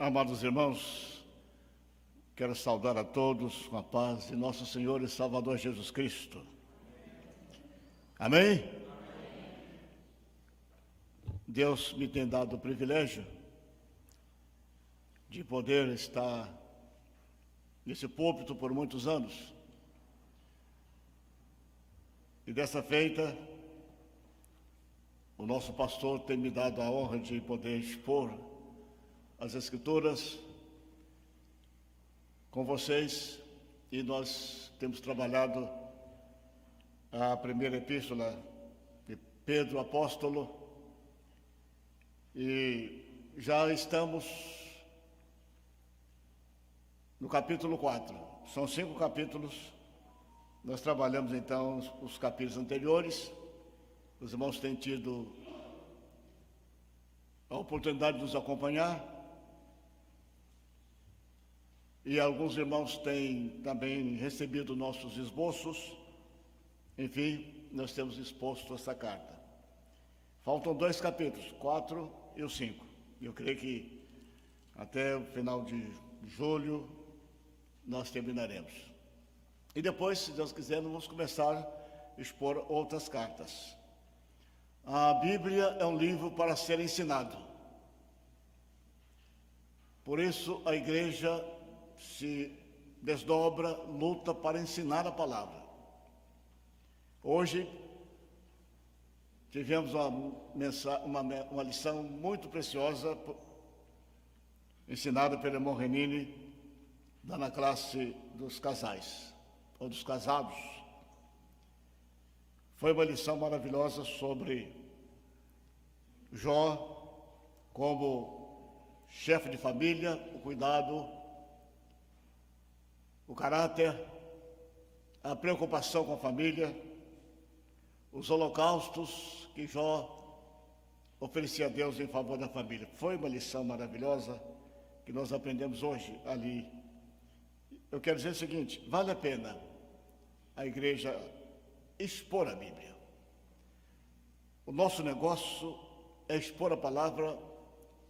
Amados irmãos, quero saudar a todos com a paz de nosso Senhor e Salvador Jesus Cristo. Amém? Deus me tem dado o privilégio de poder estar nesse púlpito por muitos anos. E dessa feita, o nosso pastor tem me dado a honra de poder expor as Escrituras com vocês, e nós temos trabalhado a primeira epístola de Pedro Apóstolo, e já estamos no capítulo 4. São 5 capítulos. Nós trabalhamos então os capítulos anteriores. Os irmãos têm tido a oportunidade de nos acompanhar. E alguns irmãos têm também recebido nossos esboços. Enfim, nós temos exposto essa carta. Faltam 2 capítulos, 4 e o 5. Eu creio que até o final de julho nós terminaremos. E depois, se Deus quiser, nós vamos começar a expor outras cartas. A Bíblia é um livro para ser ensinado. Por isso a igreja se desdobra, luta para ensinar a palavra. Hoje tivemos uma lição muito preciosa, ensinada pelo irmão Renini, na classe dos casais, ou dos casados. Foi uma lição maravilhosa sobre Jó como chefe de família, o cuidado, o caráter, a preocupação com a família, os holocaustos que Jó oferecia a Deus em favor da família. Foi uma lição maravilhosa que nós aprendemos hoje ali. Eu quero dizer o seguinte: vale a pena a igreja expor a Bíblia. O nosso negócio é expor a palavra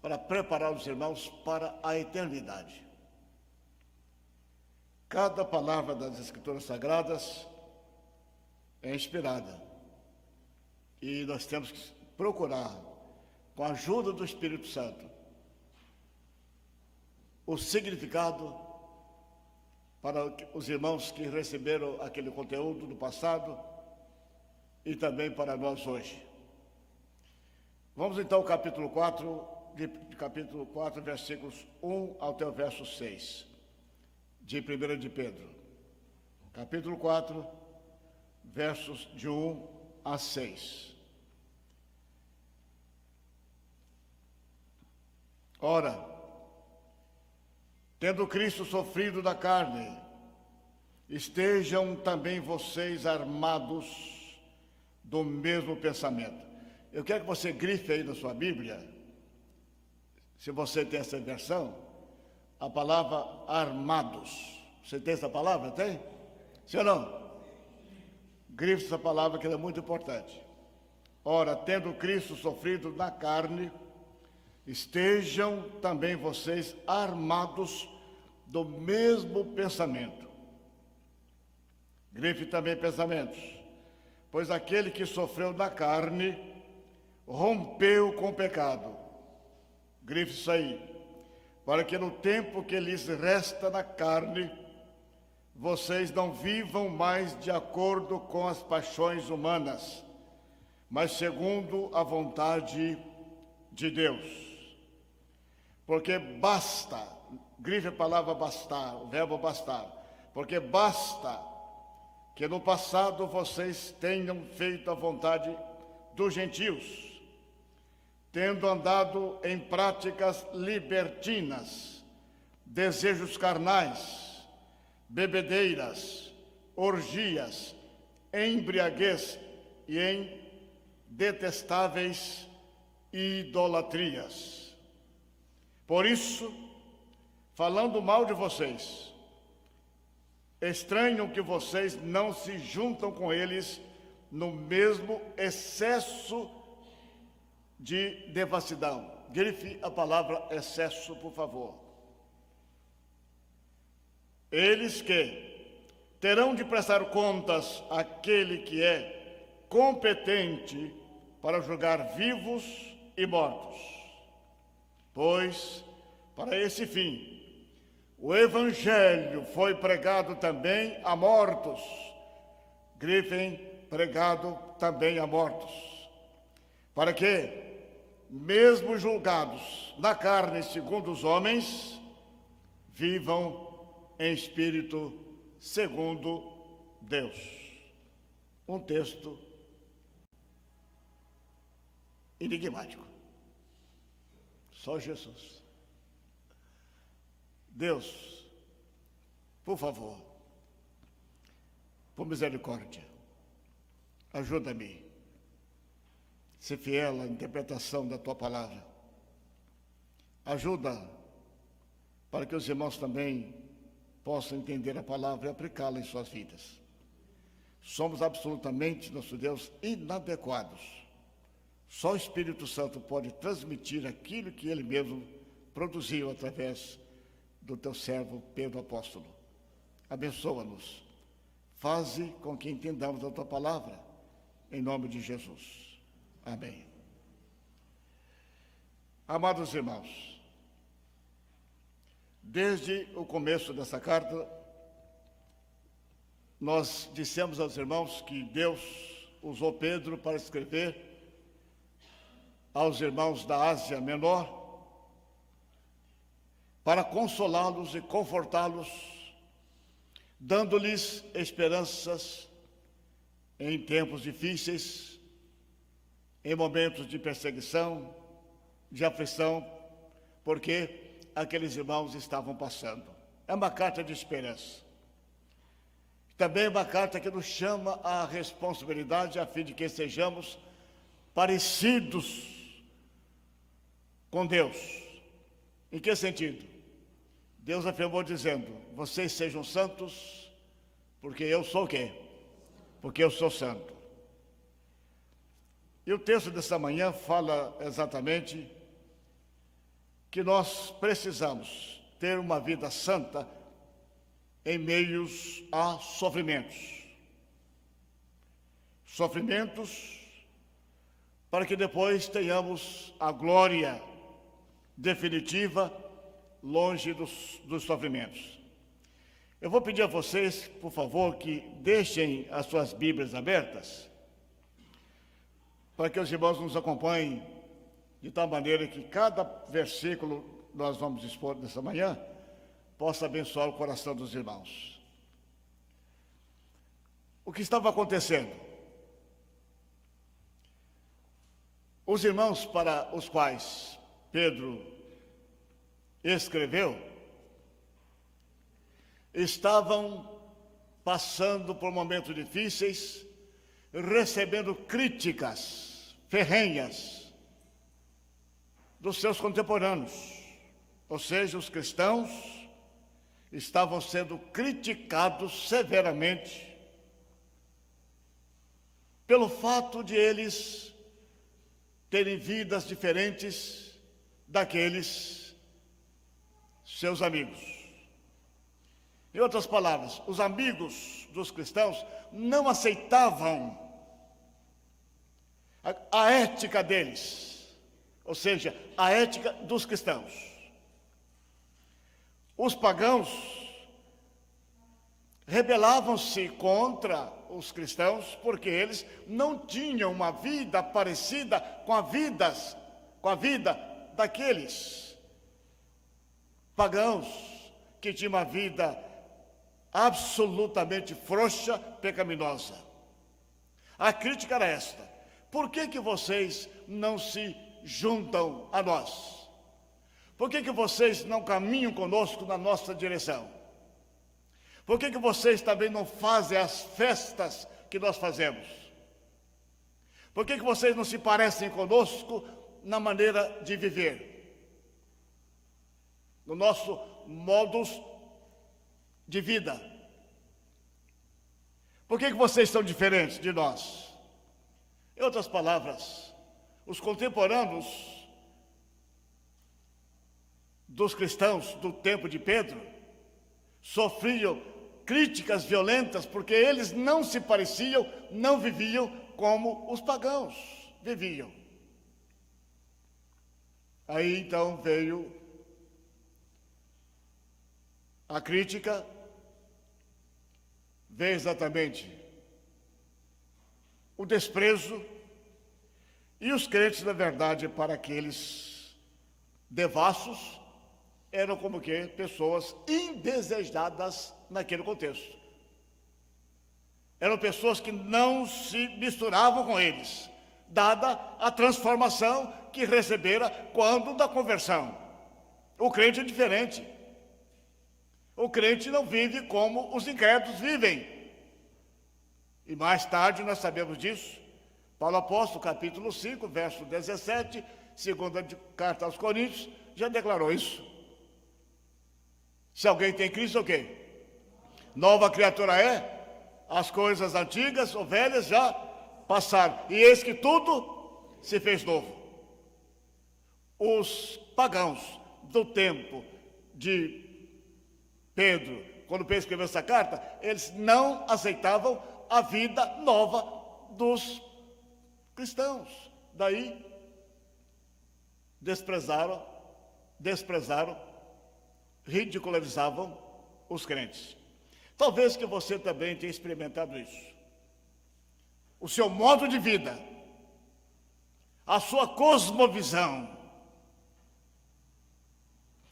para preparar os irmãos para a eternidade. Cada palavra das Escrituras Sagradas é inspirada. E nós temos que procurar, com a ajuda do Espírito Santo, o significado para os irmãos que receberam aquele conteúdo no passado e também para nós hoje. Vamos então ao capítulo 4, capítulo 4, versículos 1 até o verso 6. De 1 de Pedro, capítulo 4, versos de 1 a 6. Ora, tendo Cristo sofrido da carne, estejam também vocês armados do mesmo pensamento. Eu quero que você grife aí na sua Bíblia, se você tem essa versão, a palavra armados. Você tem essa palavra? Tem? Sim ou não? Grife essa palavra, que ela é muito importante. Ora, tendo Cristo sofrido na carne, estejam também vocês armados do mesmo pensamento. Grife também pensamentos. Pois aquele que sofreu na carne rompeu com o pecado. Grife isso aí. Para que no tempo que lhes resta na carne, vocês não vivam mais de acordo com as paixões humanas, mas segundo a vontade de Deus. Porque basta, grife a palavra bastar, o verbo bastar, porque basta que no passado vocês tenham feito a vontade dos gentios, tendo andado em práticas libertinas, desejos carnais, bebedeiras, orgias, embriaguez e em detestáveis idolatrias. Por isso, falando mal de vocês, estranham que vocês não se juntam com eles no mesmo excesso de devassidão. Grife a palavra excesso, por favor. Eles que terão de prestar contas àquele que é competente para julgar vivos e mortos. Pois, para esse fim, o Evangelho foi pregado também a mortos. Grifem, pregado também a mortos. Para que, mesmo julgados na carne segundo os homens, vivam em espírito segundo Deus. Um texto enigmático. Só Jesus. Deus, por favor, por misericórdia, ajuda-me a ser fiel à interpretação da tua palavra. Ajuda para que os irmãos também possam entender a palavra e aplicá-la em suas vidas. Somos absolutamente, nosso Deus, inadequados. Só o Espírito Santo pode transmitir aquilo que Ele mesmo produziu através do teu servo Pedro Apóstolo. Abençoa-nos. Faze com que entendamos a tua palavra, em nome de Jesus. Amém. Amados irmãos, desde o começo dessa carta, nós dissemos aos irmãos que Deus usou Pedro para escrever aos irmãos da Ásia Menor, para consolá-los e confortá-los, dando-lhes esperanças em tempos difíceis, em momentos de perseguição, de aflição, porque aqueles irmãos estavam passando. É uma carta de esperança. Também é uma carta que nos chama à responsabilidade, a fim de que sejamos parecidos com Deus. Em que sentido? Deus afirmou dizendo: vocês sejam santos, porque eu sou o quê? Porque eu sou santo. E o texto dessa manhã fala exatamente que nós precisamos ter uma vida santa em meios a sofrimentos. Sofrimentos para que depois tenhamos a glória definitiva longe dos sofrimentos. Eu vou pedir a vocês, por favor, que deixem as suas Bíblias abertas, para que os irmãos nos acompanhem, de tal maneira que cada versículo que nós vamos expor nessa manhã possa abençoar o coração dos irmãos. O que estava acontecendo? Os irmãos para os quais Pedro escreveu estavam passando por momentos difíceis, recebendo críticas ferrenhas dos seus contemporâneos, ou seja, os cristãos estavam sendo criticados severamente pelo fato de eles terem vidas diferentes daqueles seus amigos. Em outras palavras, os amigos dos cristãos não aceitavam a ética deles, ou seja, a ética dos cristãos. Os pagãos rebelavam-se contra os cristãos porque eles não tinham uma vida parecida com a vida daqueles pagãos que tinham uma vida absolutamente frouxa, pecaminosa. A crítica era esta: por que vocês não se juntam a nós? Por que vocês não caminham conosco na nossa direção? Por que vocês também não fazem as festas que nós fazemos? Por que vocês não se parecem conosco na maneira de viver? No nosso modus de vida? Por que vocês são diferentes de nós? Em outras palavras, Os contemporâneos dos cristãos do tempo de Pedro sofriam críticas violentas porque eles não se pareciam, não viviam como os pagãos viviam. Aí então veio a crítica, veio exatamente o desprezo, e os crentes, na verdade, para aqueles devassos, eram como que pessoas indesejadas naquele contexto. Eram pessoas que não se misturavam com eles, dada a transformação que recebera quando da conversão. O crente é diferente. O crente não vive como os incrédulos vivem. E mais tarde nós sabemos disso. Paulo Apóstolo, capítulo 5, verso 17, segunda carta aos Coríntios, já declarou isso. Se alguém tem Cristo, o quê? Nova criatura é, as coisas antigas ou velhas já passaram, e eis que tudo se fez novo. Os pagãos do tempo de Pedro, quando Pedro escreveu essa carta, eles não aceitavam a vida nova dos cristãos. Daí desprezaram, ridicularizavam os crentes. Talvez que você também tenha experimentado isso. O seu modo de vida, a sua cosmovisão,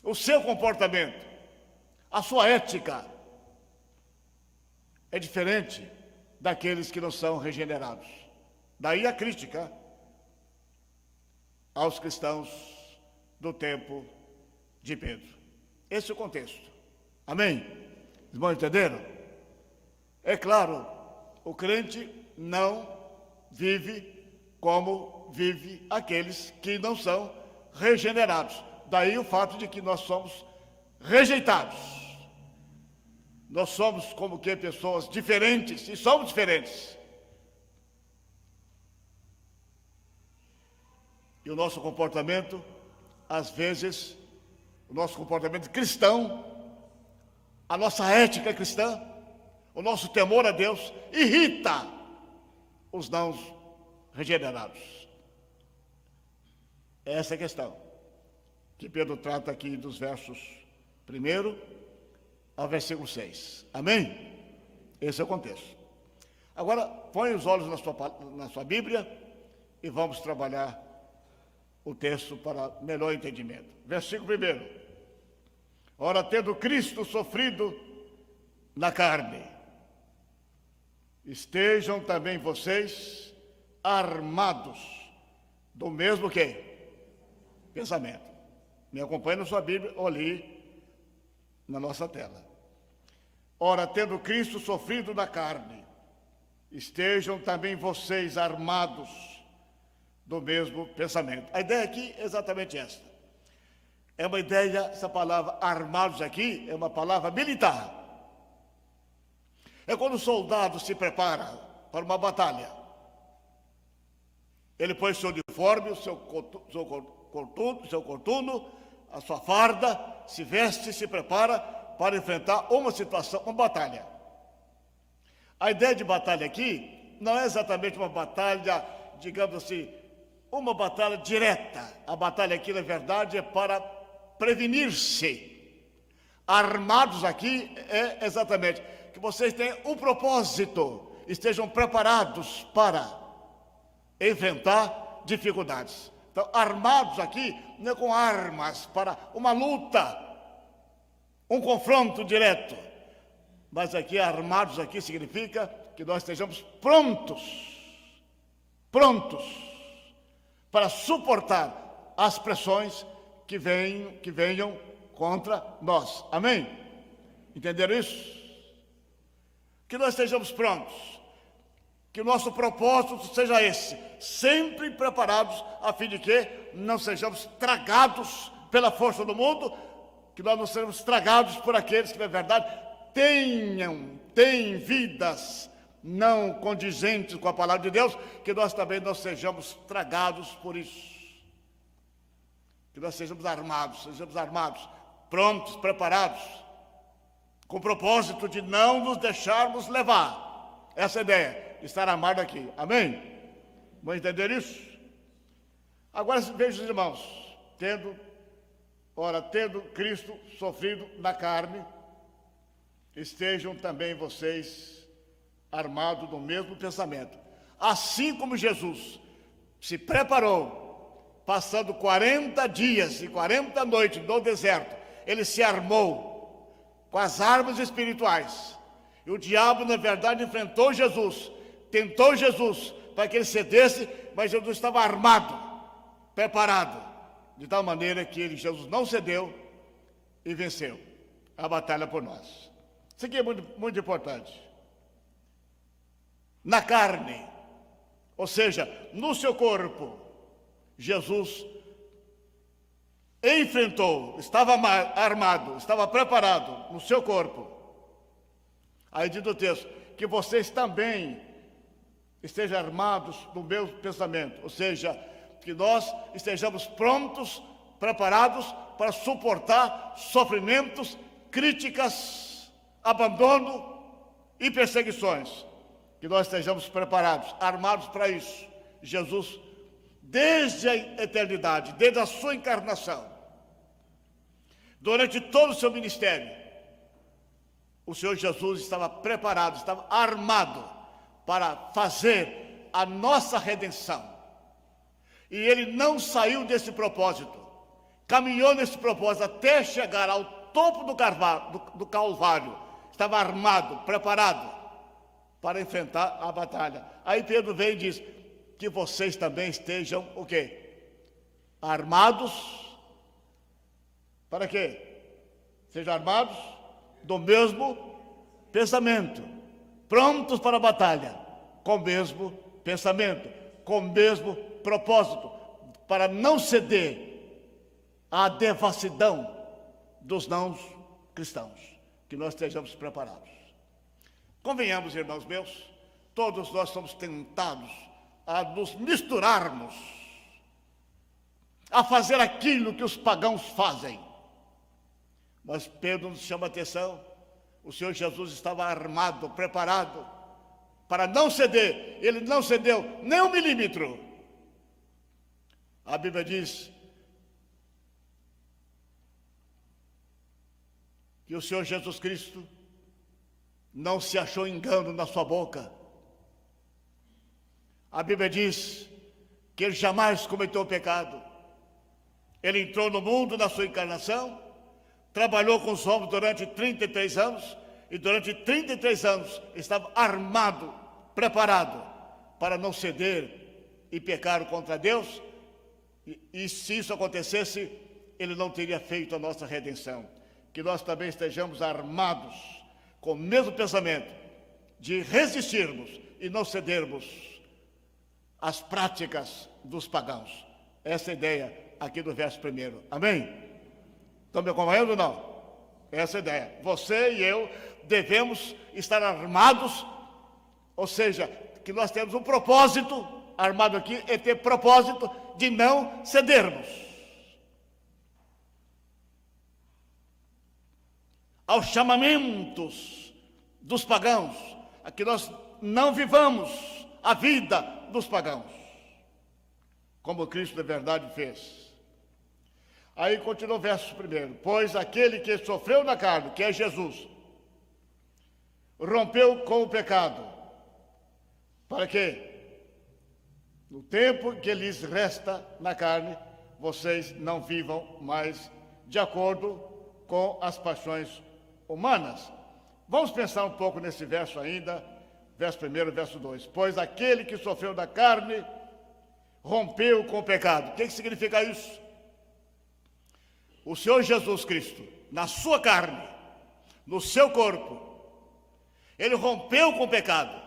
o seu comportamento, a sua ética é diferente daqueles que não são regenerados. Daí a crítica aos cristãos do tempo de Pedro. Esse é o contexto. Amém? Os irmãos entenderam? É claro, o crente não vive como vive aqueles que não são regenerados. Daí o fato de que nós somos rejeitados. Nós somos como que pessoas diferentes, e somos diferentes. E o nosso comportamento, às vezes, o nosso comportamento cristão, a nossa ética cristã, o nosso temor a Deus, irrita os não regenerados. Essa é a questão que Pedro trata aqui dos versos 1 ao versículo 6. Amém? Esse é o contexto. Agora, põe os olhos na sua Bíblia e vamos trabalhar o texto para melhor entendimento. Versículo 1. Ora, tendo Cristo sofrido na carne, estejam também vocês armados do mesmo que? Pensamento. Me acompanhe na sua Bíblia, ou ali na nossa tela. Ora, tendo Cristo sofrido na carne, estejam também vocês armados do mesmo pensamento. A ideia aqui é exatamente esta. É uma ideia, essa palavra armados aqui, é uma palavra militar. É quando o soldado se prepara para uma batalha. Ele põe seu uniforme, o seu coturno, a sua farda, se veste, se prepara para enfrentar uma situação, uma batalha. A ideia de batalha aqui não é exatamente uma batalha, digamos assim, uma batalha direta. A batalha aqui, na verdade, é para prevenir-se. Armados aqui é exatamente que vocês tenham um propósito, estejam preparados para enfrentar dificuldades. Então, armados aqui não é com armas para uma luta, um confronto direto. Mas aqui, armados aqui significa que nós estejamos prontos para suportar as pressões que venham contra nós. Amém? Entenderam isso? Que nós estejamos prontos, que o nosso propósito seja esse, sempre preparados a fim de que não sejamos tragados pela força do mundo, que nós não sejamos tragados por aqueles que, na verdade, têm vidas não condizentes com a palavra de Deus, que nós também não sejamos tragados por isso. Que nós sejamos armados, prontos, preparados, com o propósito de não nos deixarmos levar. Essa é a ideia, estar armado aqui. Amém? Vamos entender isso? Agora veja os irmãos, tendo Cristo sofrido na carne, estejam também vocês armados do mesmo pensamento. Assim como Jesus se preparou, passando 40 dias e 40 noites no deserto, ele se armou com as armas espirituais. E o diabo, na verdade, enfrentou Jesus, tentou Jesus para que ele cedesse, mas Jesus estava armado, preparado, de tal maneira que Jesus não cedeu e venceu a batalha por nós. Isso aqui é muito, muito importante. Na carne, ou seja, no seu corpo, Jesus enfrentou, estava armado, estava preparado no seu corpo. Aí diz o texto, que vocês também estejam armados do meu pensamento, ou seja, que nós estejamos prontos, preparados para suportar sofrimentos, críticas, abandono e perseguições. Que nós estejamos preparados, armados para isso. Jesus, desde a eternidade, desde a sua encarnação, durante todo o seu ministério, o Senhor Jesus estava preparado, estava armado para fazer a nossa redenção. E ele não saiu desse propósito, caminhou nesse propósito até chegar ao topo do Calvário. Estava armado, preparado para enfrentar a batalha. Aí Pedro vem e diz que vocês também estejam o quê? Armados. Para quê? Sejam armados do mesmo pensamento, prontos para a batalha, com o mesmo pensamento, com o mesmo propósito, para não ceder à devassidão dos não cristãos, que nós estejamos preparados. Convenhamos, irmãos meus, todos nós somos tentados a nos misturarmos, a fazer aquilo que os pagãos fazem. Mas Pedro nos chama a atenção, o Senhor Jesus estava armado, preparado, para não ceder. Ele não cedeu nem um milímetro. A Bíblia diz que o Senhor Jesus Cristo não se achou engano na sua boca. A Bíblia diz que ele jamais cometeu pecado. Ele entrou no mundo na sua encarnação, trabalhou com os homens durante 33 anos, e durante 33 anos estava armado, preparado, para não ceder e pecar contra Deus, e se isso acontecesse, ele não teria feito a nossa redenção. Que nós também estejamos armados, com o mesmo pensamento, de resistirmos e não cedermos às práticas dos pagãos. Essa é a ideia aqui do verso 1. Amém? Estão me acompanhando ou não? Essa é a ideia. Você e eu devemos estar armados, ou seja, que nós temos um propósito, armado aqui, é ter propósito de não cedermos aos chamamentos dos pagãos, a que nós não vivamos a vida dos pagãos, como Cristo de verdade fez. Aí continua o verso 1. Pois aquele que sofreu na carne, que é Jesus, rompeu com o pecado, para que, no tempo que lhes resta na carne, vocês não vivam mais de acordo com as paixões humanas. Vamos pensar um pouco nesse verso ainda, verso 1, verso 2. Pois aquele que sofreu da carne, rompeu com o pecado. O que significa isso? O Senhor Jesus Cristo, na sua carne, no seu corpo, ele rompeu com o pecado.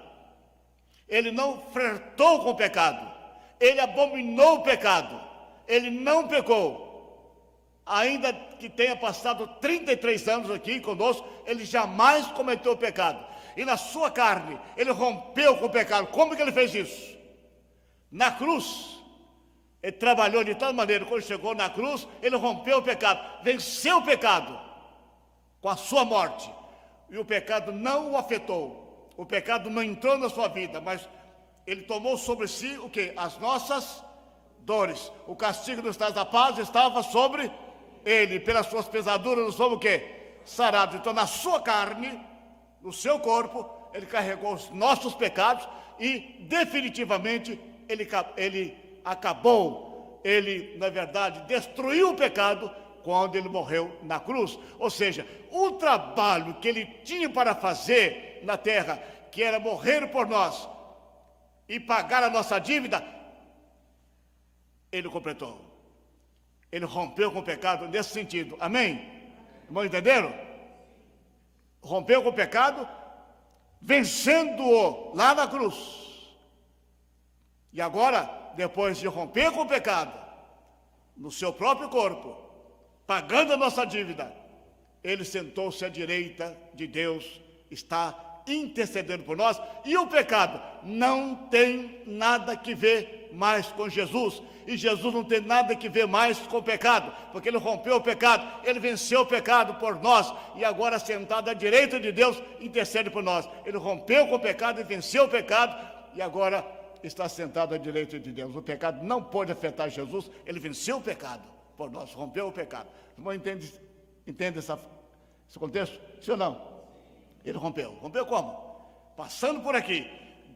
Ele não flertou com o pecado. Ele abominou o pecado. Ele não pecou. Ainda que tenha passado 33 anos aqui conosco, ele jamais cometeu pecado. E na sua carne, ele rompeu com o pecado. Como que ele fez isso? Na cruz, ele trabalhou de tal maneira, quando chegou na cruz, ele rompeu o pecado, venceu o pecado com a sua morte. E o pecado não o afetou, o pecado não entrou na sua vida, mas ele tomou sobre si o quê? As nossas dores. O castigo dos tais da paz estava sobre ele, pelas suas pesaduras nós somos o quê? Sarados. Então na sua carne, no seu corpo, ele carregou os nossos pecados e definitivamente ele acabou, ele na verdade destruiu o pecado quando ele morreu na cruz. Ou seja, o trabalho que ele tinha para fazer na terra, que era morrer por nós e pagar a nossa dívida, ele completou. Ele rompeu com o pecado nesse sentido. Amém? Irmãos, entenderam? Rompeu com o pecado, vencendo-o lá na cruz. E agora, depois de romper com o pecado, no seu próprio corpo, pagando a nossa dívida, ele sentou-se à direita de Deus, está intercedendo por nós, e o pecado não tem nada que ver mais com Jesus, e Jesus não tem nada que ver mais com o pecado, porque ele rompeu o pecado, ele venceu o pecado por nós, e agora sentado à direita de Deus, intercede por nós. Ele rompeu com o pecado e venceu o pecado, e agora está sentado à direita de Deus. O pecado não pode afetar Jesus, ele venceu o pecado por nós, rompeu o pecado. Irmão, entende esse contexto? Sim ou não? Ele rompeu. Rompeu como? Passando por aqui,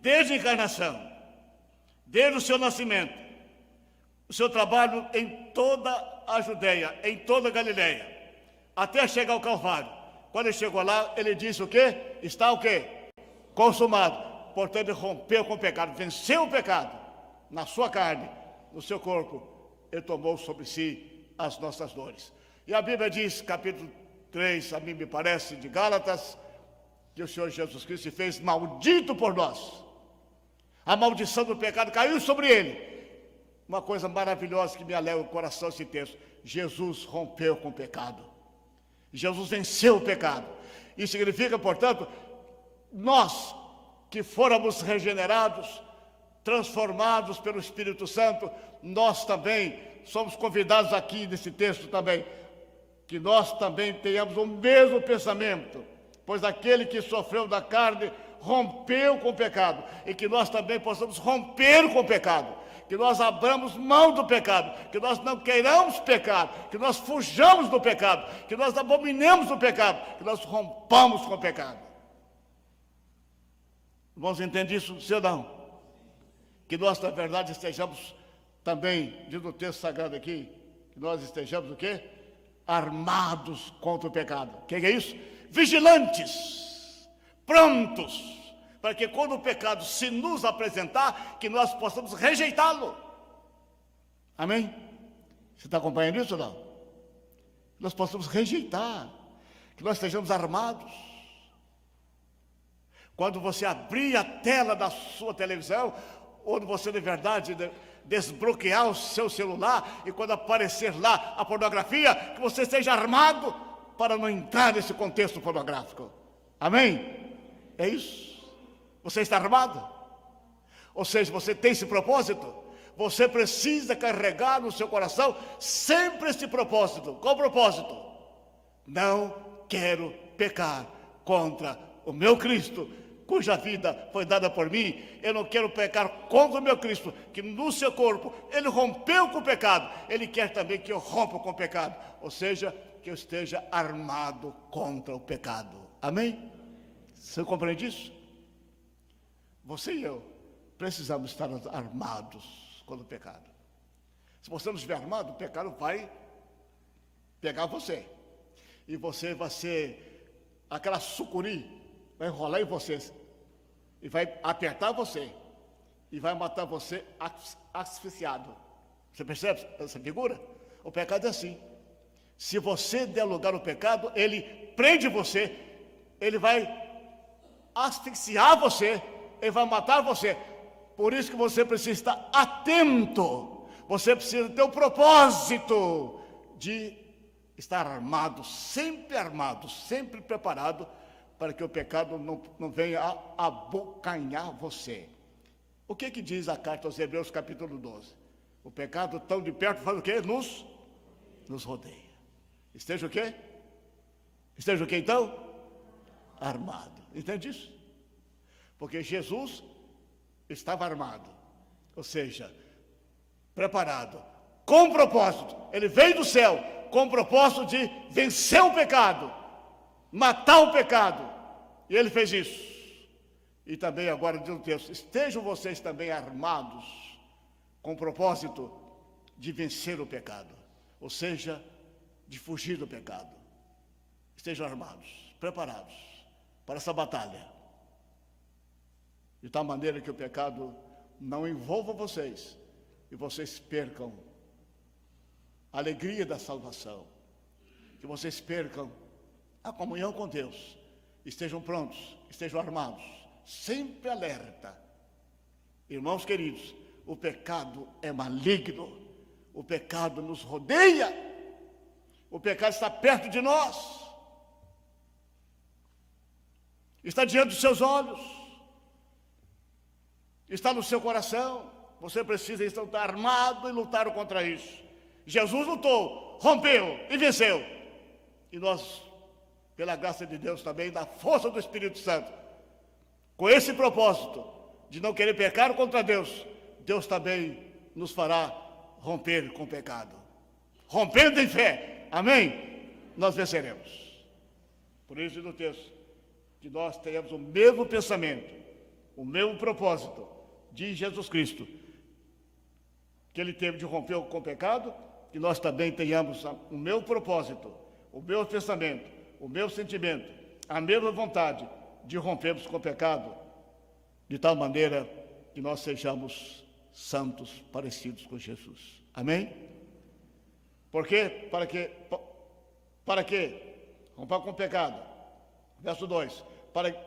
desde a encarnação, desde o seu nascimento, o seu trabalho em toda a Judeia, em toda a Galileia, até chegar ao Calvário. Quando ele chegou lá, ele disse o quê? Está o quê? Consumado. Portanto, ele rompeu com o pecado, venceu o pecado na sua carne, no seu corpo. Ele tomou sobre si as nossas dores. E a Bíblia diz, capítulo 3, a mim me parece, de Gálatas, que o Senhor Jesus Cristo se fez maldito por nós. A maldição do pecado caiu sobre ele. Uma coisa maravilhosa que me alegra o coração esse texto. Jesus rompeu com o pecado. Jesus venceu o pecado. Isso significa, portanto, nós que fôramos regenerados, transformados pelo Espírito Santo, nós também somos convidados aqui nesse texto também, que nós também tenhamos o mesmo pensamento, pois aquele que sofreu da carne rompeu com o pecado, e que nós também possamos romper com o pecado, que nós abramos mão do pecado, que nós não queiramos pecar, que nós fujamos do pecado, que nós abominemos o pecado, que nós rompamos com o pecado. Irmãos, entende isso? Sim ou não? Que nós, na verdade, estejamos também, diz o texto sagrado aqui, que nós estejamos o quê? Armados contra o pecado. O que é isso? Vigilantes, prontos, para que quando o pecado se nos apresentar, que nós possamos rejeitá-lo. Amém? Você está acompanhando isso ou não? Que nós possamos rejeitar, que nós estejamos armados. Quando você abrir a tela da sua televisão, ou você de verdade desbloquear o seu celular, e quando aparecer lá a pornografia, que você esteja armado para não entrar nesse contexto pornográfico. Amém? É isso. Você está armado? Ou seja, você tem esse propósito? Você precisa carregar no seu coração sempre esse propósito. Qual o propósito? Não quero pecar contra o meu Cristo, cuja vida foi dada por mim. Eu não quero pecar contra o meu Cristo, que no seu corpo ele rompeu com o pecado. Ele quer também que eu rompa com o pecado, ou seja, que eu esteja armado contra o pecado. Amém? Você compreende isso? Você e eu precisamos estar armados contra o pecado. Se você não estiver armado, o pecado vai pegar você, e você vai ser aquela sucuri, vai enrolar em você, e vai apertar você, e vai matar você asfixiado. Você percebe essa figura? O pecado é assim. Se você der lugar ao pecado, ele prende você, ele vai asfixiar você, ele vai matar você. Por isso que você precisa estar atento, você precisa ter o propósito de estar armado, sempre preparado, para que o pecado não venha a abocanhar você. O que diz a carta aos Hebreus, capítulo 12? O pecado tão de perto faz o quê? Nos rodeia. Esteja o quê? Esteja o quê, então? Armado. Entende isso? Porque Jesus estava armado, ou seja, preparado, com propósito. Ele veio do céu com o propósito de vencer o pecado, matar o pecado. E ele fez isso. E também agora diz o texto: estejam vocês também armados com o propósito de vencer o pecado, ou seja, de fugir do pecado. Estejam armados, preparados para essa batalha, de tal maneira que o pecado não envolva vocês e vocês percam a alegria da salvação, que vocês percam a comunhão com Deus. Estejam prontos, estejam armados, sempre alerta. Irmãos queridos, o pecado é maligno, o pecado nos rodeia, o pecado está perto de nós, está diante dos seus olhos, está no seu coração. Você precisa estar armado e lutar contra isso. Jesus lutou, rompeu e venceu. E nós, pela graça de Deus também, da força do Espírito Santo, com esse propósito de não querer pecar contra Deus, Deus também nos fará romper com o pecado. Rompendo em fé, amém? Nós venceremos. Por isso, no texto, que nós tenhamos o mesmo pensamento, o mesmo propósito de Jesus Cristo, que ele teve de romper com o pecado, que nós também tenhamos o meu propósito, o meu pensamento, o meu sentimento, a mesma vontade de rompermos com o pecado, de tal maneira que nós sejamos santos, parecidos com Jesus. Amém? Por quê? Para quê? Romper com o pecado. Verso 2.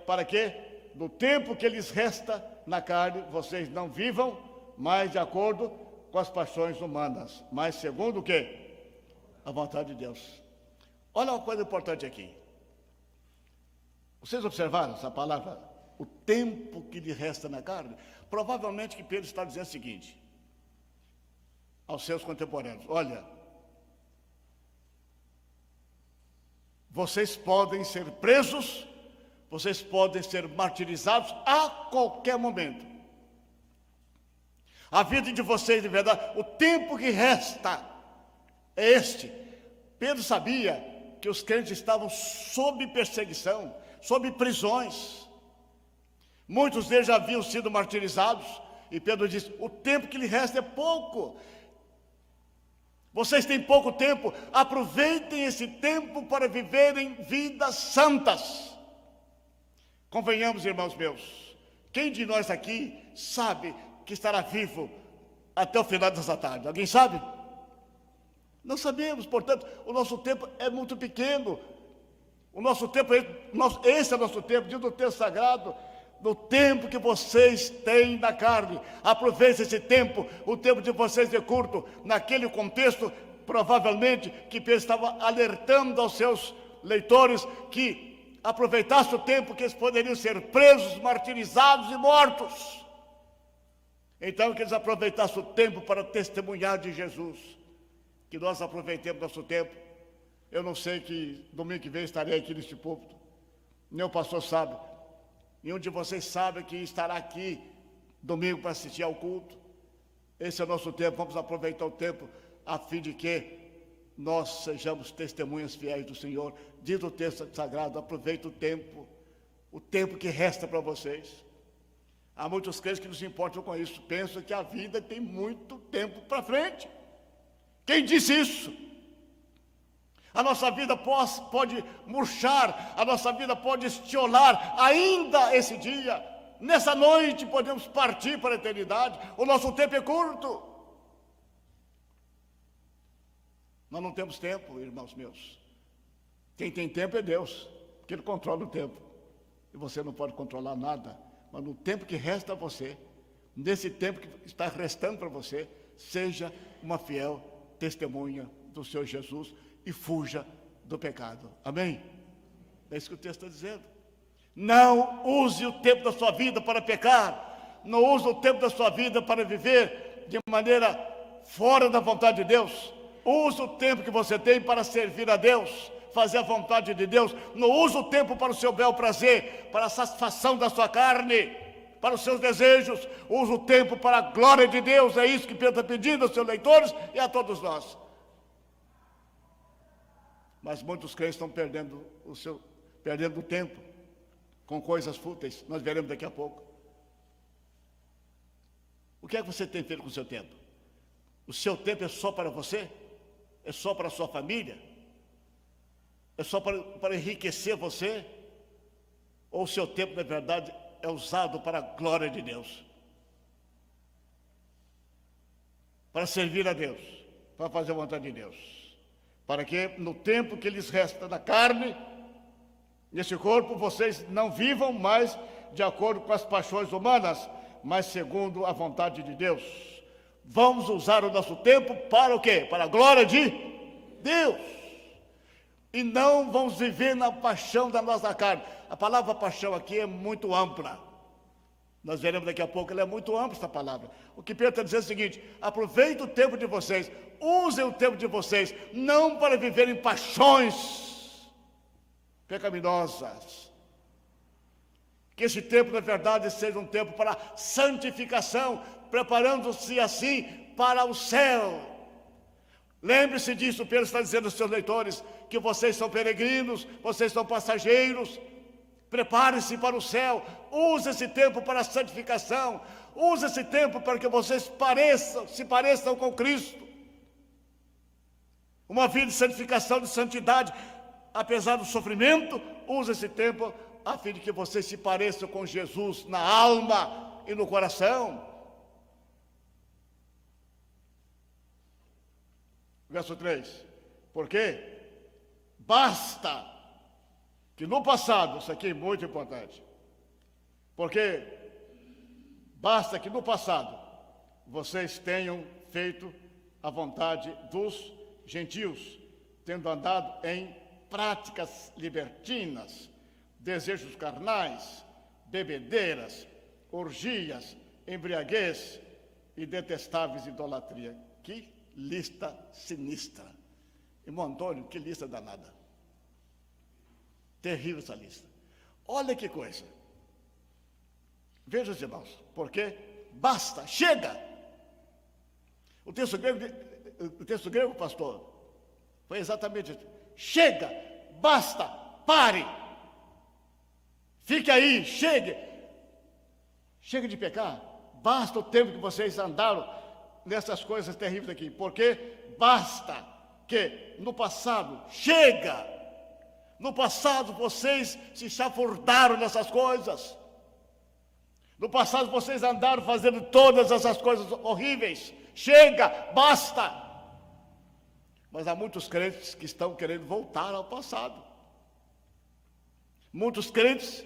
Para que, no tempo que lhes resta na carne, vocês não vivam mais de acordo com as paixões humanas, mas segundo o quê? A vontade de Deus. Olha uma coisa importante aqui. Vocês observaram essa palavra? O tempo que lhe resta na carne? Provavelmente que Pedro está dizendo o seguinte aos seus contemporâneos: olha, vocês podem ser presos, vocês podem ser martirizados a qualquer momento. A vida de vocês, de verdade, o tempo que resta é este. Pedro sabia que os crentes estavam sob perseguição, sob prisões. Muitos deles já haviam sido martirizados. E Pedro diz: o tempo que lhe resta é pouco. Vocês têm pouco tempo, aproveitem esse tempo para viverem vidas santas. Convenhamos, irmãos meus, quem de nós aqui sabe que estará vivo até o final dessa tarde? Alguém sabe? Não sabemos, portanto, o nosso tempo é muito pequeno. O nosso tempo, esse é o nosso tempo, diz o texto sagrado, no tempo que vocês têm na carne. Aproveite esse tempo, o tempo de vocês é curto. Naquele contexto, provavelmente, que Pedro estava alertando aos seus leitores que aproveitasse o tempo que eles poderiam ser presos, martirizados e mortos. Então, que eles aproveitassem o tempo para testemunhar de Jesus. Que nós aproveitemos nosso tempo. Eu não sei que domingo que vem estarei aqui neste púlpito. Nem o pastor sabe. Nenhum de vocês sabe que estará aqui domingo para assistir ao culto. Esse é o nosso tempo. Vamos aproveitar o tempo a fim de que nós sejamos testemunhas fiéis do Senhor. Diz o texto sagrado: aproveita o tempo que resta para vocês. Há muitos crentes que não se importam com isso, pensam que a vida tem muito tempo para frente. Quem disse isso? A nossa vida pode murchar, a nossa vida pode estiolar ainda esse dia. Nessa noite podemos partir para a eternidade. O nosso tempo é curto. Nós não temos tempo, irmãos meus. Quem tem tempo é Deus, porque Ele controla o tempo. E você não pode controlar nada. Mas no tempo que resta a você, nesse tempo que está restando para você, seja uma fiel testemunha do Senhor Jesus e fuja do pecado. Amém? É isso que o texto está dizendo. Não use o tempo da sua vida para pecar. Não use o tempo da sua vida para viver de maneira fora da vontade de Deus. Use o tempo que você tem para servir a Deus, fazer a vontade de Deus. Não use o tempo para o seu bel prazer, para a satisfação da sua carne, para os seus desejos. Use o tempo para a glória de Deus. É isso que Pedro está pedindo aos seus leitores e a todos nós. Mas muitos crentes estão perdendo o tempo com coisas fúteis. Nós veremos daqui a pouco. O que é que você tem feito com o seu tempo? O seu tempo é só para você? É só para a sua família? É só para enriquecer você? Ou o seu tempo, na verdade, é usado para a glória de Deus? Para servir a Deus, para fazer a vontade de Deus. Para que no tempo que lhes resta da carne, nesse corpo, vocês não vivam mais de acordo com as paixões humanas, mas segundo a vontade de Deus. Vamos usar o nosso tempo para o quê? Para a glória de Deus. E não vamos viver na paixão da nossa carne. A palavra paixão aqui é muito ampla. Nós veremos daqui a pouco, ela é muito ampla essa palavra. O que Pedro está dizendo é o seguinte: aproveite o tempo de vocês, usem o tempo de vocês, não para viver em paixões pecaminosas. Que esse tempo, na verdade, seja um tempo para santificação, preparando-se assim para o céu. Lembre-se disso, Pedro está dizendo aos seus leitores, que vocês são peregrinos, vocês são passageiros. Prepare-se para o céu, use esse tempo para a santificação, use esse tempo para que vocês se pareçam com Cristo. Uma vida de santificação, de santidade, apesar do sofrimento, use esse tempo a fim de que vocês se pareçam com Jesus na alma e no coração. Verso 3. Porque basta que no passado, isso aqui é muito importante, porque basta que no passado vocês tenham feito a vontade dos gentios, tendo andado em práticas libertinas, desejos carnais, bebedeiras, orgias, embriaguez e detestáveis idolatria. Que lista sinistra. Irmão Antônio, que lista danada. Terrível essa lista. Olha que coisa. Veja, irmãos, porque basta, chega. O texto grego, pastor, foi exatamente isso. Chega, basta, pare. Fique aí, chegue. Chega de pecar. Basta o tempo que vocês andaram nessas coisas terríveis aqui. Porque basta que no passado, chega. No passado vocês se chafurdaram nessas coisas. No passado vocês andaram fazendo todas essas coisas horríveis. Chega, basta. Mas há muitos crentes que estão querendo voltar ao passado. Muitos crentes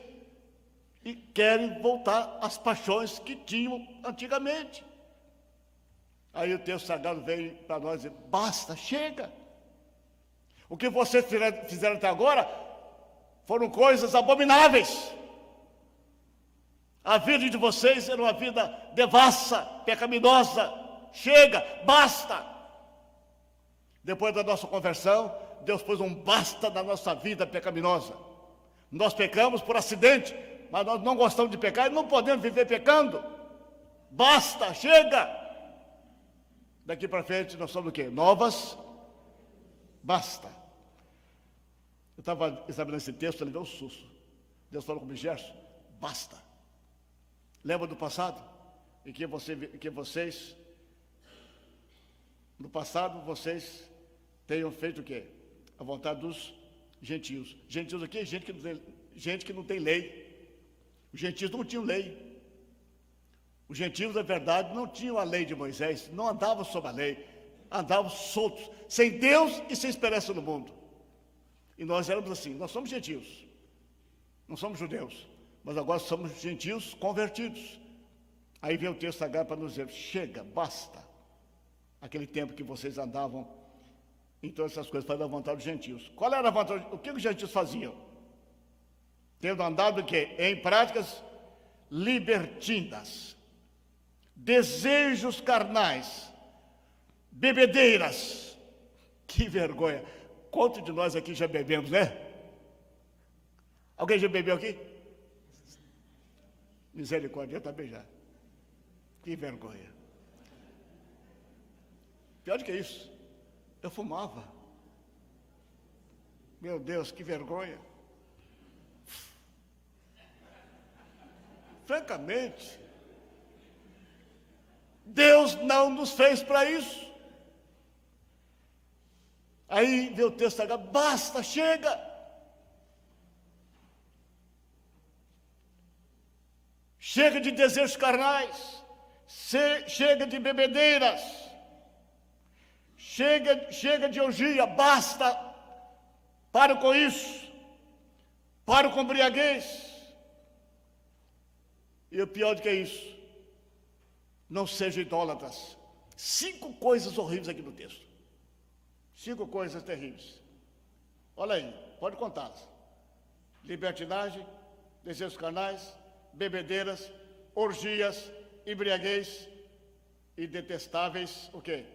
e querem voltar às paixões que tinham antigamente. Aí o texto sagrado veio para nós dizer: basta, chega. O que vocês fizeram até agora foram coisas abomináveis. A vida de vocês era uma vida devassa, pecaminosa. Chega, basta. Depois da nossa conversão, Deus pôs um basta na nossa vida pecaminosa. Nós pecamos por acidente, mas nós não gostamos de pecar e não podemos viver pecando. Basta, chega. Daqui para frente nós somos o quê? Novas. Basta. Eu estava examinando esse texto, ele deu um susto. Deus falou comigo: Gerson, basta. Lembra do passado? Em que vocês, no passado, vocês tenham feito o quê? A vontade dos gentios. Gentios aqui é gente que não tem lei. Os gentios não tinham lei. Os gentios, na verdade, não tinham a lei de Moisés, não andavam sob a lei, andavam soltos, sem Deus e sem esperança no mundo. E nós éramos assim, nós somos gentios, não somos judeus, mas agora somos gentios convertidos. Aí vem o texto sagrado para nos dizer: chega, basta. Aquele tempo que vocês andavam em todas essas coisas, fazendo a vontade dos gentios. Qual era a vontade? O que os gentios faziam? tendo andado que em práticas libertinas, desejos carnais, bebedeiras. Que vergonha! Quantos de nós aqui já bebemos, né? Alguém já bebeu aqui? Misericórdia, eu também já. Que vergonha. Pior do que isso, eu fumava. Meu Deus, que vergonha. Francamente, Deus não nos fez para isso. Aí vê o texto agora, basta, chega. Chega de desejos carnais, chega de bebedeiras, chega de orgia, basta, para com isso, para com embriaguez. E o pior do que isso, não sejam idólatras. 5 coisas horríveis aqui no texto. 5 coisas terríveis. Olha aí, pode contá-las. Libertinagem, desejos carnais, bebedeiras, orgias, embriaguez e detestáveis, o quê?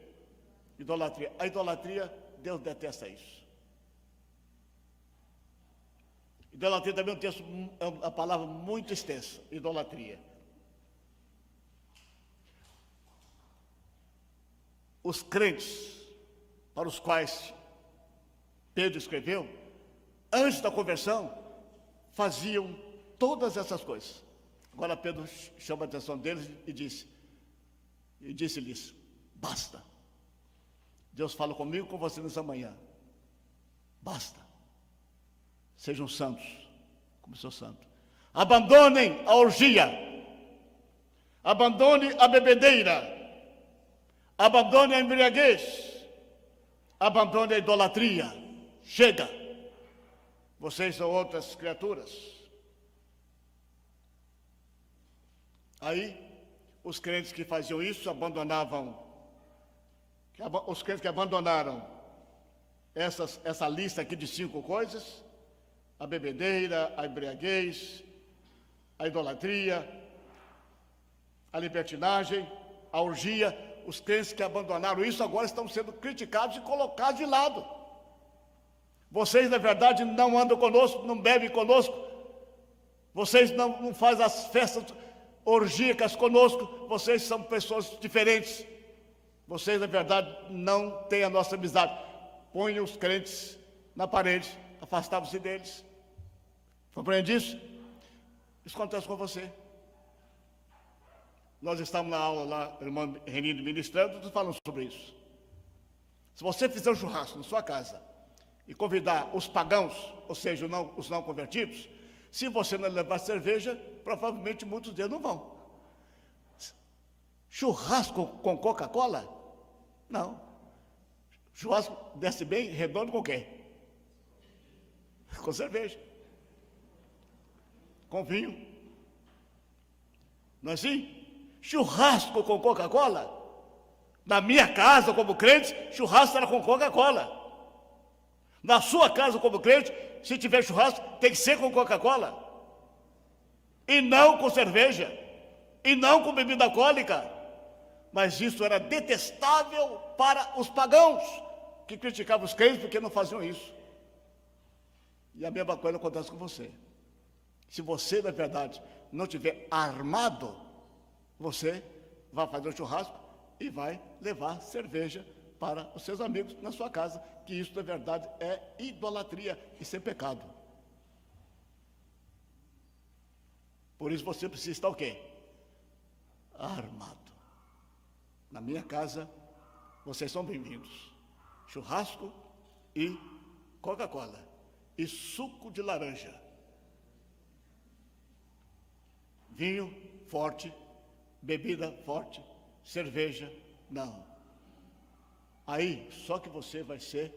Idolatria. A idolatria, Deus detesta isso. Idolatria também é um texto, é uma palavra muito extensa, idolatria. Os crentes para os quais Pedro escreveu, antes da conversão, faziam todas essas coisas. Agora Pedro chama a atenção deles e disse-lhes, basta. Deus fala comigo e com você nessa manhã. Basta. Sejam santos, como sou santo. Abandonem a orgia. Abandone a bebedeira. Abandone a embriaguez. Abandone a idolatria. Chega. Vocês são outras criaturas. Aí, os crentes que faziam isso abandonavam. Os crentes que abandonaram essa lista aqui de 5 coisas, a bebedeira, a embriaguez, a idolatria, a libertinagem, a orgia, os crentes que abandonaram isso agora estão sendo criticados e colocados de lado. Vocês, na verdade, não andam conosco, não bebem conosco, vocês não fazem as festas orgíacas conosco, vocês são pessoas diferentes. Vocês, na verdade, não têm a nossa amizade. Ponham os crentes na parede, afastavam-se deles. Compreende isso? Isso acontece com você. Nós estamos na aula lá, irmã Renino ministrando, nós falamos sobre isso. Se você fizer um churrasco na sua casa e convidar os pagãos, ou seja, os não convertidos, se você não levar cerveja, provavelmente muitos deles não vão. Churrasco com Coca-Cola? Não. Churrasco desce bem redondo com quê? Com cerveja. Com vinho. Não é assim? Churrasco com Coca-Cola? Na minha casa, como crente, churrasco era com Coca-Cola. Na sua casa, como crente, se tiver churrasco, tem que ser com Coca-Cola. E não com cerveja. E não com bebida alcoólica. Mas isso era detestável para os pagãos, que criticavam os crentes porque não faziam isso. E a mesma coisa acontece com você. Se você, na verdade, não tiver armado, você vai fazer um churrasco e vai levar cerveja para os seus amigos na sua casa, que isso, na verdade, é idolatria, isso é pecado. Por isso você precisa estar o quê? Armado. Na minha casa, vocês são bem-vindos. Churrasco e Coca-Cola. E suco de laranja. Vinho forte, bebida forte, cerveja, não. Aí, só que você vai ser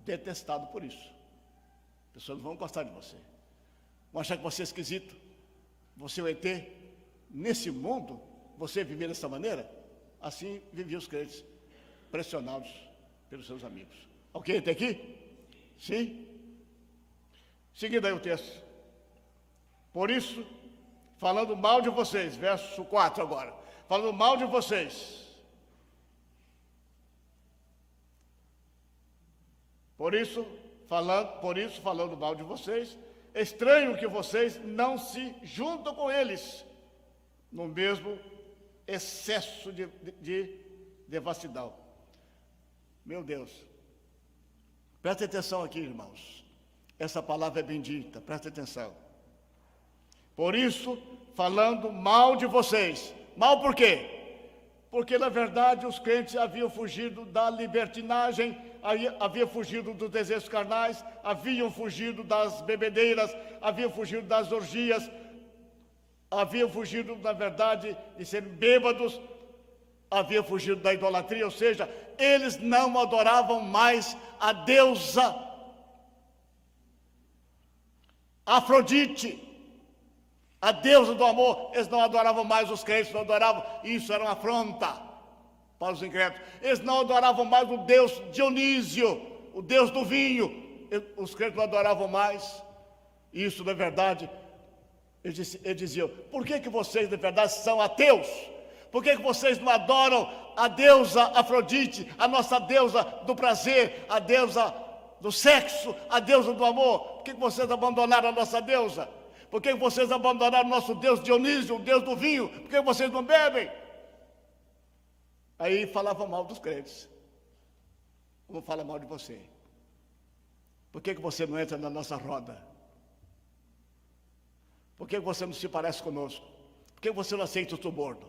detestado por isso. As pessoas não vão gostar de você. Vão achar que você é esquisito. Você é o ET. Nesse mundo, você viver dessa maneira, assim viviam os crentes, pressionados pelos seus amigos. Ok, até aqui? Sim? Seguindo aí o texto. Por isso, falando mal de vocês, verso 4 agora, falando mal de vocês, por isso, falando mal de vocês, é estranho que vocês não se juntam com eles no mesmo excesso de devassidão. Meu Deus, presta atenção aqui, irmãos. Essa palavra é bendita, presta atenção. Por isso, falando mal de vocês. Mal por quê? Porque, na verdade, os crentes haviam fugido da libertinagem, haviam fugido dos desejos carnais, haviam fugido das bebedeiras, haviam fugido das orgias, haviam fugido, na verdade, de serem bêbados, haviam fugido da idolatria, ou seja, eles não adoravam mais a deusa Afrodite, a deusa do amor. Eles não adoravam mais, os crentes não adoravam, isso era uma afronta para os incrédulos. Eles não adoravam mais o deus Dionísio, o deus do vinho, os crentes não adoravam mais, isso na verdade. Eles diziam, por que vocês na verdade são ateus? Por que vocês não adoram a deusa Afrodite, a nossa deusa do prazer, a deusa do sexo, a deusa do amor? Por que vocês abandonaram a nossa deusa? Por que vocês abandonaram o nosso Deus Dionísio, o Deus do vinho? Por que vocês não bebem? Aí falavam mal dos crentes. Vamos falar mal de você. Por que você não entra na nossa roda? Por que você não se parece conosco? Por que você não aceita o suborno?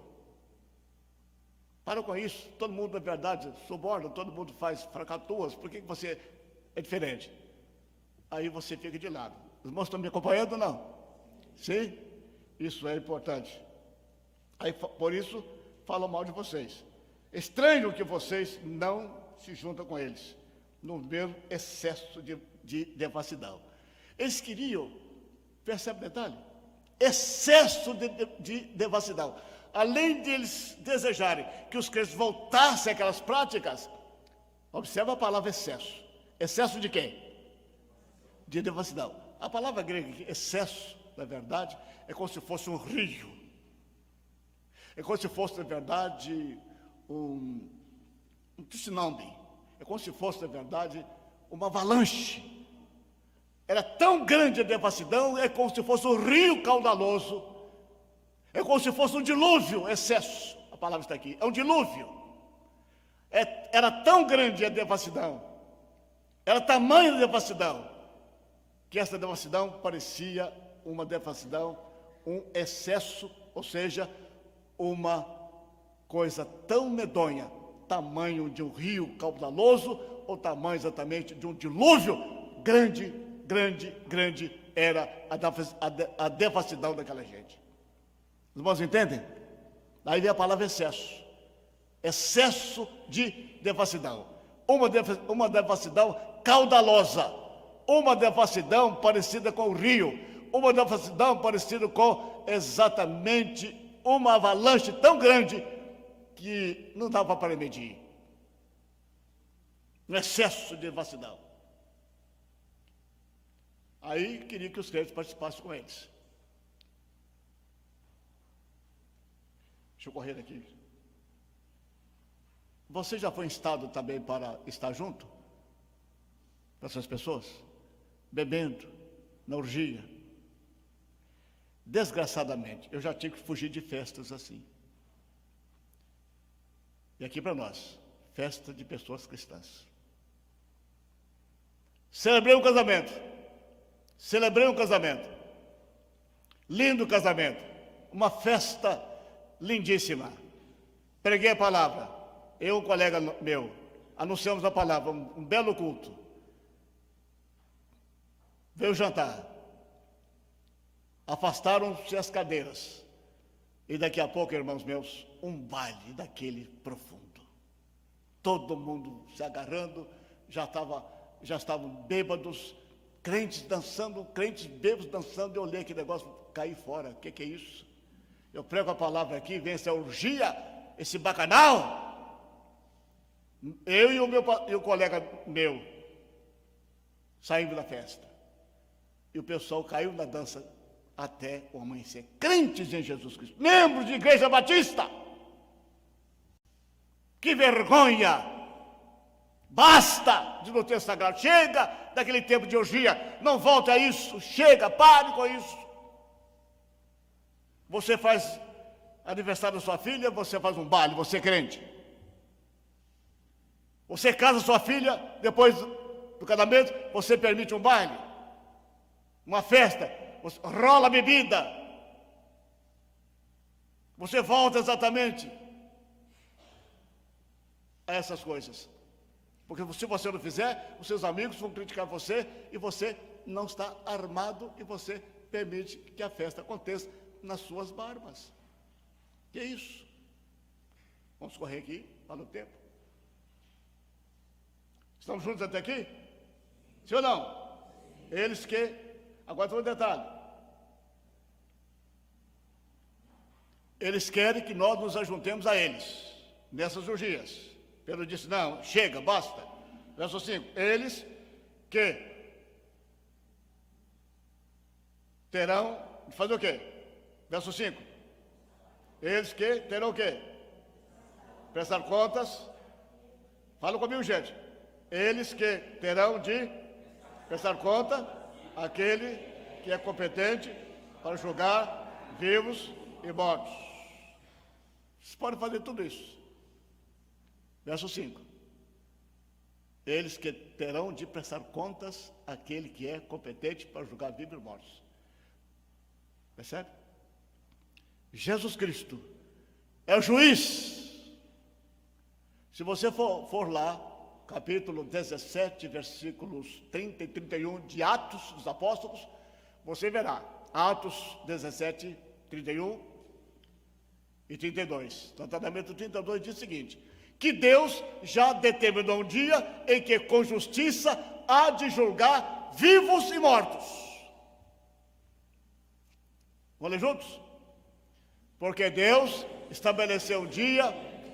Para com isso, todo mundo na verdade suborna, todo mundo faz fracaturas, por que você é diferente? Aí você fica de lado. Os irmãos estão me acompanhando ou não? Sim? Isso é importante. Aí, por isso, falam mal de vocês. Estranho que vocês não se juntam com eles, no mesmo excesso de devassidão. Eles queriam, percebe o detalhe? Excesso de devassidão. Além de eles desejarem que os crentes voltassem àquelas práticas, observa a palavra excesso. Excesso de quem? De devassidão. A palavra grega, excesso, na verdade, é como se fosse um rio. É como se fosse, na verdade, um tsunami. É como se fosse, na verdade, uma avalanche. Era tão grande a devassidão, é como se fosse um rio caudaloso. É como se fosse um dilúvio, excesso. A palavra está aqui, é um dilúvio. Era tão grande a devassidão, era tamanho a devassidão, que essa devassidão parecia uma devassidão, um excesso, ou seja, uma coisa tão medonha, tamanho de um rio caudaloso, ou tamanho exatamente de um dilúvio, grande era a devassidão daquela gente. Os irmãos entendem? Aí vem a palavra excesso. Excesso de devassidão. Uma devassidão caudalosa. Uma devassidão parecida com o rio. Uma devassidão parecida com exatamente uma avalanche tão grande que não dava para medir. Um excesso de devassidão. Aí queria que os crentes participassem com eles. Deixa eu correr aqui. Você já foi instado também para estar junto com essas pessoas? Bebendo, na orgia. Desgraçadamente, eu já tive que fugir de festas assim. E aqui para nós, festa de pessoas cristãs. Celebrei um casamento. Lindo casamento. Uma festa lindíssima. Preguei a palavra. Eu e um colega meu anunciamos a palavra, um belo culto. Veio jantar. Afastaram-se as cadeiras. E daqui a pouco, irmãos meus, um baile daquele profundo. Todo mundo se agarrando, já estavam bêbados, crentes dançando, crentes bêbados dançando. Eu olhei aquele negócio, caí fora. O que é isso? Eu prego a palavra aqui, vem essa orgia, esse bacanal. Eu e o colega meu saímos da festa. E o pessoal caiu na dança até o amanhecer. Crentes em Jesus Cristo, membros de igreja batista. Que vergonha! Basta de no texto sagrado. Chega daquele tempo de orgia. Não volte a isso. Chega, pare com isso. Você faz aniversário da sua filha, você faz um baile, você é crente. Você casa sua filha, depois do casamento, você permite um baile, uma festa, você rola bebida. Você volta exatamente a essas coisas. Porque se você não fizer, os seus amigos vão criticar você e você não está armado e você permite que a festa aconteça nas suas barbas. Que é isso? Vamos correr aqui para o tempo. Estamos juntos até aqui? Sim ou não? Eles que... Agora tem um detalhe. Eles querem que nós nos ajuntemos a eles, nessas orgias. Pedro disse, não, chega, basta. Verso 5, eles que terão de fazer o quê? Verso 5, eles que terão o quê? Prestar contas. Fala comigo, gente. Eles que terão de prestar conta àquele que é competente para julgar vivos e mortos. Vocês podem fazer tudo isso. Verso 5. Eles que terão de prestar contas àquele que é competente para julgar vivos e mortos. Percebe? Jesus Cristo é o juiz. Se você for lá, capítulo 17, versículos 30 e 31 de Atos dos Apóstolos, você verá. Atos 17, 31 e 32. No tratamento 32 diz o seguinte: que Deus já determinou um dia em que com justiça há de julgar vivos e mortos. Vamos ler juntos? Porque Deus estabeleceu um dia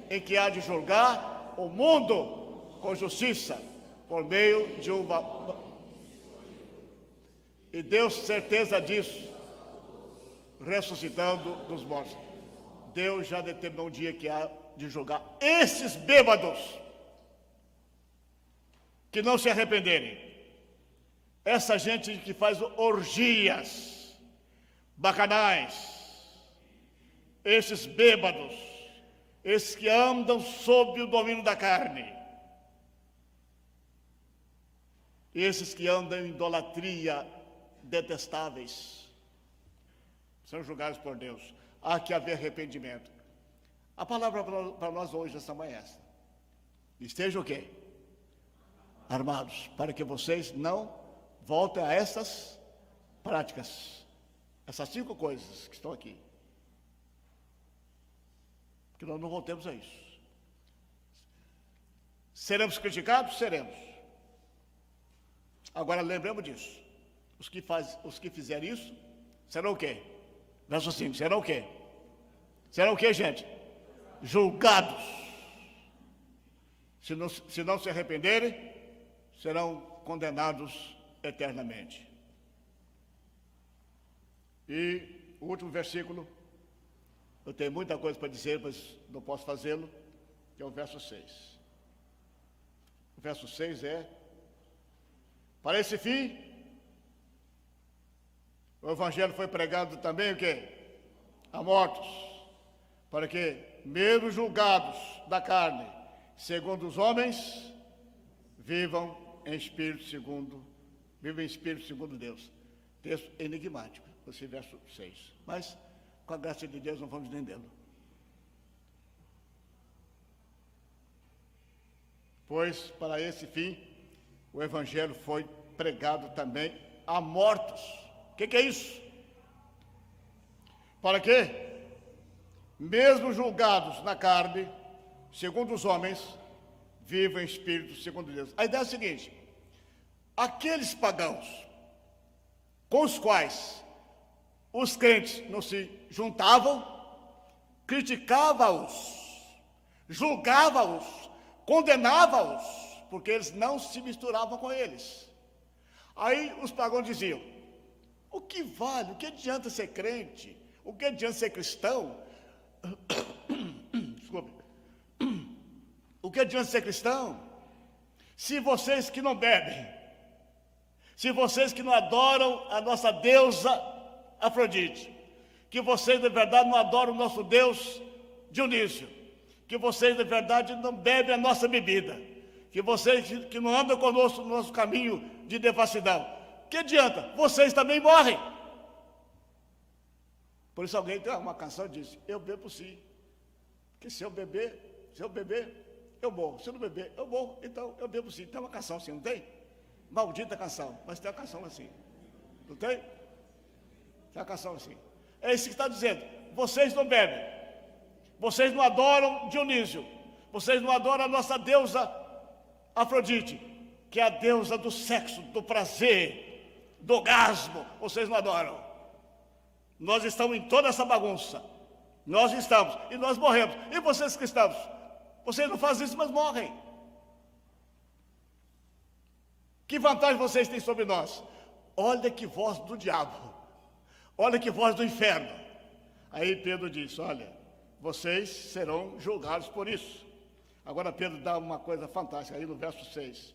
em que há de julgar o mundo com justiça, por meio de uma... E deu certeza disso, ressuscitando dos mortos. Deus já determinou um dia que há de julgar esses bêbados que não se arrependerem. Essa gente que faz orgias, bacanais, esses bêbados, esses que andam sob o domínio da carne, esses que andam em idolatria detestáveis, são julgados por Deus. Há que haver arrependimento. A palavra para nós hoje, esta manhã, é esta. Estejam o quê? Armados, para que vocês não voltem a essas práticas, essas 5 coisas que estão aqui. Que nós não voltemos a isso. Seremos criticados? Seremos. Agora lembremos disso. Os que fizerem isso, serão o quê? Verso 5, serão o quê? Serão o quê, gente? Julgados. Se não se arrependerem, serão condenados eternamente. E o último versículo, eu tenho muita coisa para dizer, mas não posso fazê-lo, que é o verso 6. O verso 6 é: para esse fim, o Evangelho foi pregado também o quê? A mortos, para que, mesmo julgados da carne, segundo os homens, vivam em espírito segundo Deus. Texto enigmático, esse verso 6. Mas, com a graça de Deus, não vamos entendê-lo. Pois, para esse fim, o Evangelho foi pregado também a mortos. O que é isso? Para quê? Mesmo julgados na carne, segundo os homens, vivam em espírito segundo Deus. A ideia é a seguinte: aqueles pagãos com os quais os crentes não se juntavam, criticavam-os, julgavam-os, condenavam-os, porque eles não se misturavam com eles. Aí os pagãos diziam: O que vale? O que adianta ser crente? O que adianta ser cristão? Desculpe. O que adianta ser cristão? Se vocês que não bebem, se vocês que não adoram a nossa deusa Afrodite, que vocês de verdade não adoram o nosso Deus Dionísio, que vocês de verdade não bebem a nossa bebida, que vocês que não andam conosco no nosso caminho de devassidão, que adianta? Vocês também morrem. Por isso alguém tem uma canção que diz: eu bebo sim, porque se eu beber, eu morro. Se eu não beber, eu morro. Então eu bebo sim. Tem uma canção assim, não tem? Maldita canção, mas tem uma canção assim. Não tem? Tem uma canção assim. É isso que está dizendo. Vocês não bebem. Vocês não adoram Dionísio. Vocês não adoram a nossa deusa Afrodite, que é a deusa do sexo, do prazer, do orgasmo. Vocês não adoram. Nós estamos em toda essa bagunça. Nós estamos. E nós morremos. E vocês que estamos? Vocês não fazem isso, mas morrem. Que vantagem vocês têm sobre nós? Olha que voz do diabo. Olha que voz do inferno. Aí Pedro disse: olha, vocês serão julgados por isso. Agora Pedro dá uma coisa fantástica aí no verso 6.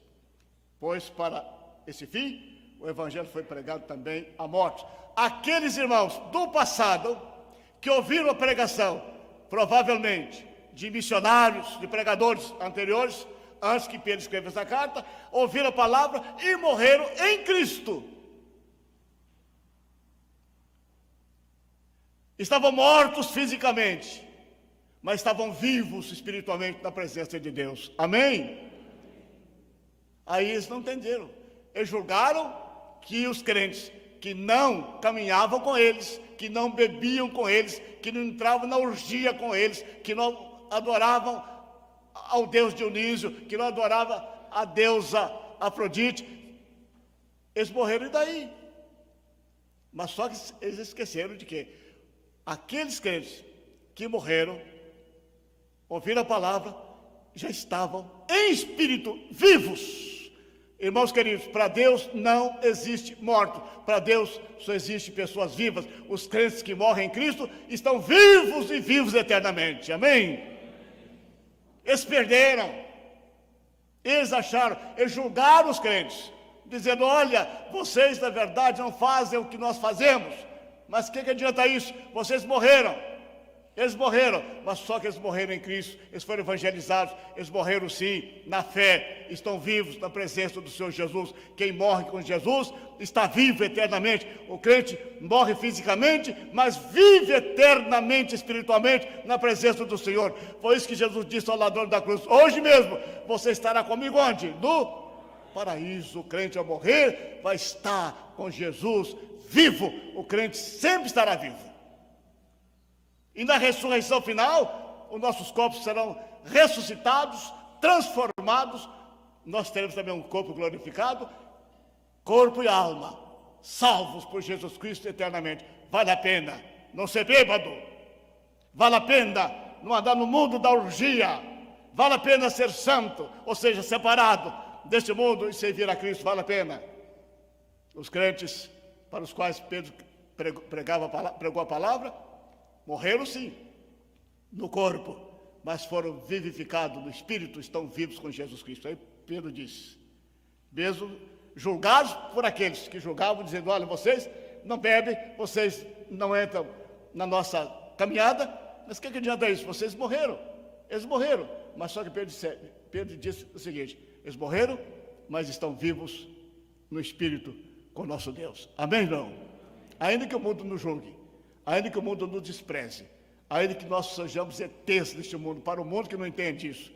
Pois para esse fim, o evangelho foi pregado também à morte. Aqueles irmãos do passado que ouviram a pregação, provavelmente de missionários, de pregadores anteriores, antes que Pedro escrevesse essa carta, ouviram a palavra e morreram em Cristo. Estavam mortos fisicamente, mas estavam vivos espiritualmente na presença de Deus. Amém? Aí eles não entenderam. Eles julgaram que os crentes que não caminhavam com eles, que não bebiam com eles, que não entravam na orgia com eles, que não adoravam ao Deus Dionísio, que não adoravam a deusa Afrodite, eles morreram e daí? Mas só que eles esqueceram de que aqueles crentes que morreram, ouviram a palavra, já estavam em espírito vivos. Irmãos queridos, para Deus não existe morto. Para Deus só existe pessoas vivas. Os crentes que morrem em Cristo estão vivos e vivos eternamente. Amém? Eles perderam. Eles acharam, eles julgaram os crentes, dizendo: olha, vocês na verdade não fazem o que nós fazemos. Mas o que adianta isso? Vocês morreram. Eles morreram, mas só que eles morreram em Cristo, eles foram evangelizados, eles morreram sim, na fé, estão vivos na presença do Senhor Jesus. Quem morre com Jesus está vivo eternamente. O crente morre fisicamente, mas vive eternamente, espiritualmente, na presença do Senhor. Foi isso que Jesus disse ao ladrão da cruz: hoje mesmo você estará comigo onde? No paraíso. O crente ao morrer vai estar com Jesus vivo. O crente sempre estará vivo. E na ressurreição final, os nossos corpos serão ressuscitados, transformados. Nós teremos também um corpo glorificado, corpo e alma, salvos por Jesus Cristo eternamente. Vale a pena não ser bêbado. Vale a pena não andar no mundo da orgia. Vale a pena ser santo, ou seja, separado deste mundo e servir a Cristo. Vale a pena. Os crentes para os quais Pedro pregou a palavra, morreram sim, no corpo, mas foram vivificados no espírito, estão vivos com Jesus Cristo. Aí Pedro disse, mesmo julgados por aqueles que julgavam, dizendo: olha, vocês não bebem, vocês não entram na nossa caminhada, mas o que adianta isso? Vocês morreram, eles morreram. Mas só que Pedro disse o seguinte: eles morreram, mas estão vivos no espírito com nosso Deus. Amém, irmão? Ainda que o mundo nos julgue, ainda que o mundo nos despreze, ainda que nós sejamos ETs neste mundo, para o mundo que não entende isso,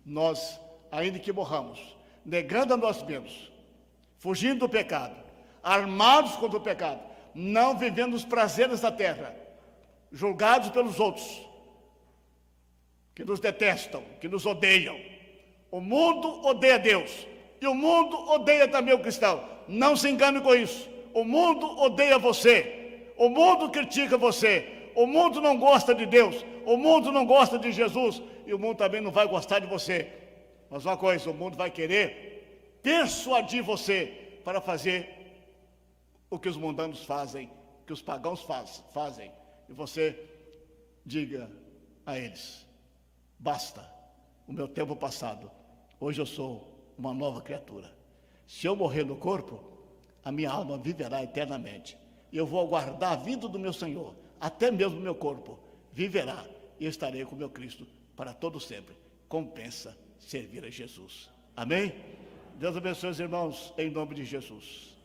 nós, ainda que morramos, negando a nós mesmos, fugindo do pecado, armados contra o pecado, não vivendo os prazeres da terra, julgados pelos outros, que nos detestam, que nos odeiam. O mundo odeia Deus, e o mundo odeia também o cristão. Não se engane com isso. O mundo odeia você. O mundo critica você, o mundo não gosta de Deus, o mundo não gosta de Jesus, e o mundo também não vai gostar de você. Mas uma coisa, o mundo vai querer persuadir você para fazer o que os mundanos fazem, o que os pagãos fazem, e você diga a eles: basta o meu tempo passado, hoje eu sou uma nova criatura. Se eu morrer no corpo, a minha alma viverá eternamente. E eu vou aguardar a vinda do meu Senhor, até mesmo o meu corpo viverá, e eu estarei com o meu Cristo para todo sempre. Compensa servir a Jesus. Amém? Deus abençoe os irmãos, em nome de Jesus.